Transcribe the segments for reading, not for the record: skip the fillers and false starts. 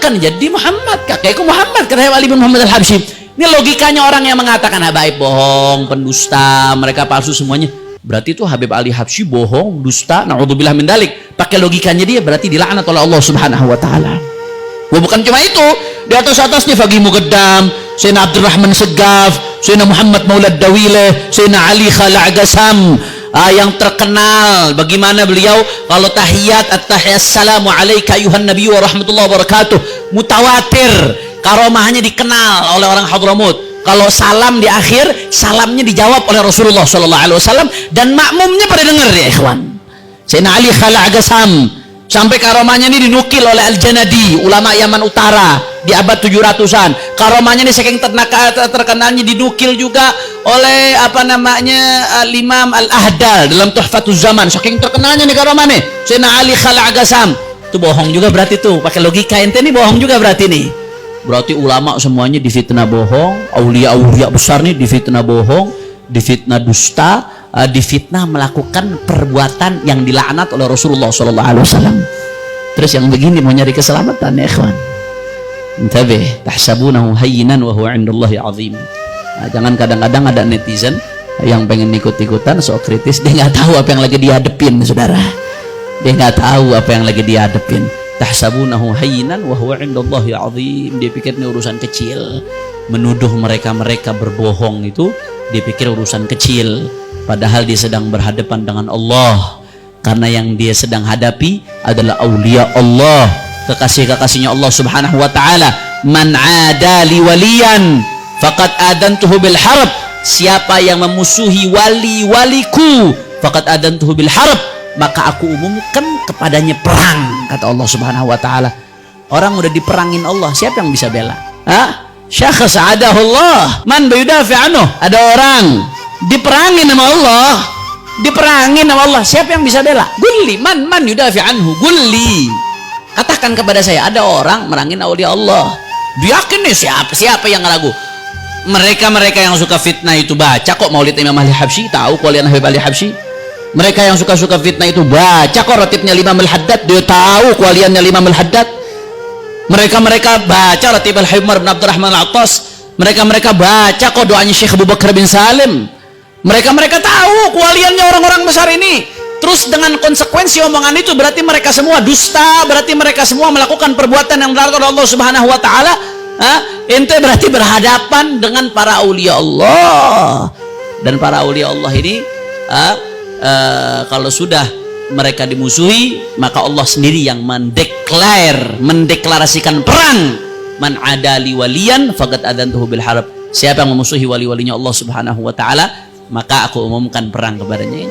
akan jadi Muhammad, kakekku Muhammad, kata Habib Ali bin Muhammad al-Habsyi. Ini logikanya orang yang mengatakan Habaib bohong, pendusta, mereka palsu semuanya. Berarti itu Habib Ali Habsyi bohong, dusta, naudzubillah min dalik. Pakai logikanya dia berarti dilaknat oleh Allah Subhanahu wa taala. Bukan cuma itu, di atas-atasnya Fagih Muqaddam, Sayyidina Abdurrahman Segaf, Sayyidina Muhammad Maulad Dawileh, Sayyidina Ali Khala' Agasam, yang terkenal bagaimana beliau kalau tahiyat at-tahiyat assalamu alayka ayuhan nabiyyu wa rahmatullahi wa barakatuh, mutawatir karomahnya dikenal oleh orang Hadramut. Kalau salam di akhir, salamnya dijawab oleh Rasulullah sallallahu alaihi wasallam dan makmumnya pada dengar ya ikhwan. Sayyidina Ali Khala' Agasam, sampai karomahnya ini dinukil oleh Al-Janadi, ulama Yaman Utara di abad 700-an. Karomahnya ini saking terkenalnya dinukil juga oleh Imam Al-Ahdal dalam Tuhfatuz Zaman. Saking terkenalnya nih karomah nih Sayyidina Ali Khala' Agasam. Itu bohong juga berarti tuh, pakai logika ente nih bohong juga berarti nih. Berarti ulama semuanya difitnah bohong, aulia-aulia besar nih difitnah bohong, difitnah dusta, difitnah melakukan perbuatan yang dilaknat oleh Rasulullah SAW. Terus yang begini mau nyari keselamatan ya ikhwan. Intabih, tahsabunahu hayyinan wa huwa 'indallahi 'azim. Jangan kadang-kadang ada netizen yang pengen ikut-ikutan sok kritis, dia nggak tahu apa yang lagi dihadepin, saudara. Dia nggak tahu apa yang lagi dihadepin. Tahsabunahu hayyinan wa huwa 'indallahi 'azim. Dia pikir ini urusan kecil. Menuduh mereka berbohong itu dia pikir urusan kecil, padahal dia sedang berhadapan dengan Allah. Karena yang dia sedang hadapi adalah aulia Allah, kekasih-kekasihnya Allah Subhanahu wa taala. Man 'ada li waliyan faqad adantuhu bil harb. Siapa yang memusuhi wali-waliku faqad adantuhu bil harb, maka aku umumkan kepadanya perang, kata Allah Subhanahu wa taala. Orang udah diperangin Allah, siapa yang bisa bela? Syakhs adahullah man bayudafi anhu. Ada orang diperangin sama Allah, diperangin sama Allah, siapa yang bisa bela? Gulli man yudafi anhu, gulli. Katakan kepada saya, ada orang merangin aulia Allah. Diyakin nih siapa yang ragu? Mereka yang suka fitnah itu baca kok Maulid Imam Ali Habsyi, tahu kualian Habib Ali Habsyi. Mereka yang suka fitnah itu baca kok ratibnya Imam Al-Haddad, dia tahu kualiannya Imam Al-Haddad. Mereka baca ratib Al-Habib Umar bin Abdurrahman Al-Attas. Mereka baca kok doanya Syekh Abu Bakar bin Salim. Mereka tahu kualiannya orang-orang besar ini. Terus dengan konsekuensi omongan itu berarti mereka semua dusta, berarti mereka semua melakukan perbuatan yang dilarang oleh Allah Subhanahu wa taala. Ente berarti berhadapan dengan para aulia Allah. Dan para aulia Allah ini kalau sudah mereka dimusuhi, maka Allah sendiri yang mendeklarasikan perang. Man adali waliyan faqad adantuhu bil harb. Siapa yang memusuhi wali-walinya Allah Subhanahu wa taala, maka aku umumkan perang kepadanya.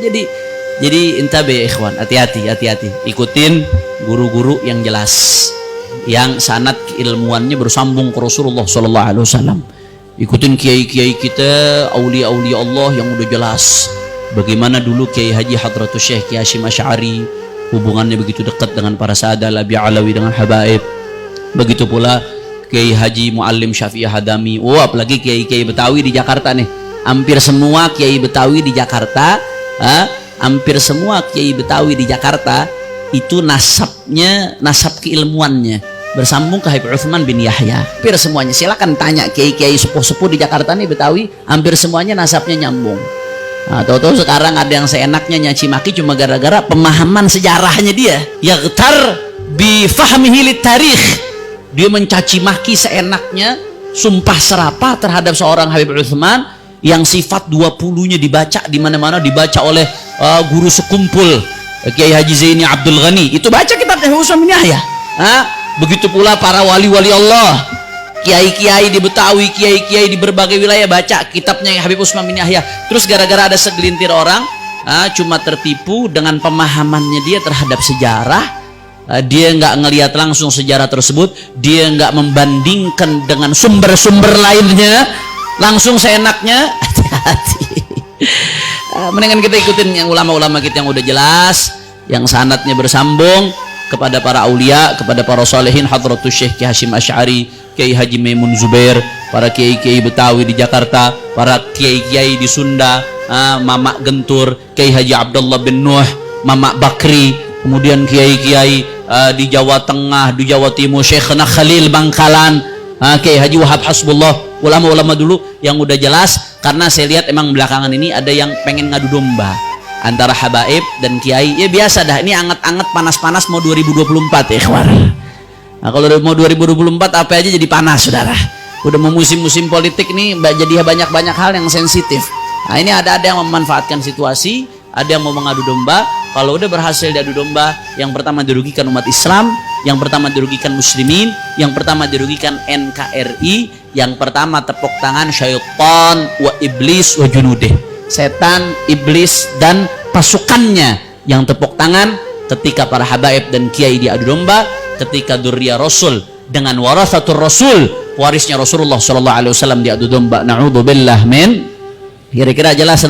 Jadi intabe ya ikhwan, hati-hati. Ikutin guru-guru yang jelas, yang sanad keilmuannya bersambung ke Rasulullah sallallahu alaihi wasallam. Ikutin kiai-kiai kita, aulia-aulia Allah yang udah jelas. Bagaimana dulu Kiai Haji Hadratus Syekh Kiai Hasyim Asy'ari hubungannya begitu dekat dengan para sahadat Labi Alawi dengan habaib. Begitu pula Kiai Haji Muallim Syafi'i Hadami. Apalagi kiai-kiai Betawi di Jakarta nih. Hampir semua kiai Betawi di Jakarta, itu nasab keilmuannya bersambung ke Habib Utsman bin Yahya. Hampir semuanya, silakan tanya kiai-kiai sepuh-sepuh di Jakarta nih Betawi, hampir semuanya nasabnya nyambung. Tahu-tahu sekarang ada yang seenaknya nyaci maki cuma gara-gara pemahaman sejarahnya dia. Yaghtar bi fahmihi lit tarikh. Dia mencaci maki seenaknya, sumpah serapah terhadap seorang Habib Utsman yang sifat 20-nya dibaca di mana-mana, dibaca oleh guru sekumpul Kiai Haji Zaini Abdul Ghani. Itu baca kitab Habib Utsman bin Yahya. Begitu pula para wali-wali Allah, kiai-kiai di Betawi, kiai-kiai di berbagai wilayah baca kitabnya Habib Utsman bin Yahya. Terus gara-gara ada segelintir orang cuma tertipu dengan pemahamannya dia terhadap sejarah, dia nggak ngelihat langsung sejarah tersebut, dia nggak membandingkan dengan sumber-sumber lainnya, langsung seenaknya. Hati-hati. Mendingan kita ikutin yang ulama-ulama kita yang udah jelas, yang sanadnya bersambung kepada para aulia, kepada para salihin. Hadratus Syekh Kiai Hasyim Asy'ari, Kiai Haji Maimun Zubair, para kiai-kiai Betawi di Jakarta, para kiai-kiai di Sunda, Mamak Gentur, Kiai Haji Abdullah bin Nuh, Mamak Bakri, kemudian kiai-kiai di Jawa Tengah, di Jawa Timur, Syekhna Khalil Bangkalan, Kiai Haji Wahab Hasbullah, ulama-ulama dulu yang udah jelas. Karena saya lihat emang belakangan ini ada yang pengen ngadu domba antara habaib dan kiai. Ya biasa dah, ini anget-anget panas-panas mau 2024 ya kawan. Nah, kalau mau 2024 apa aja jadi panas saudara. Udah mau musim-musim politik nih, jadi banyak-banyak hal yang sensitif. Nah ini ada yang memanfaatkan situasi, ada yang mau mengadu domba. Kalau udah berhasil diadu domba, yang pertama dirugikan umat Islam, yang pertama dirugikan muslimin, yang pertama dirugikan NKRI, yang pertama tepuk tangan syaitan wa iblis wa junudih, setan, iblis dan pasukannya yang tepuk tangan ketika para habaib dan kiai diadu domba, ketika dzurriyyah Rasul dengan warasatul Rasul, warisnya Rasulullah sallallahu alaihi wasallam diadu domba. Na'udzubillah min. Kira-kira jelas.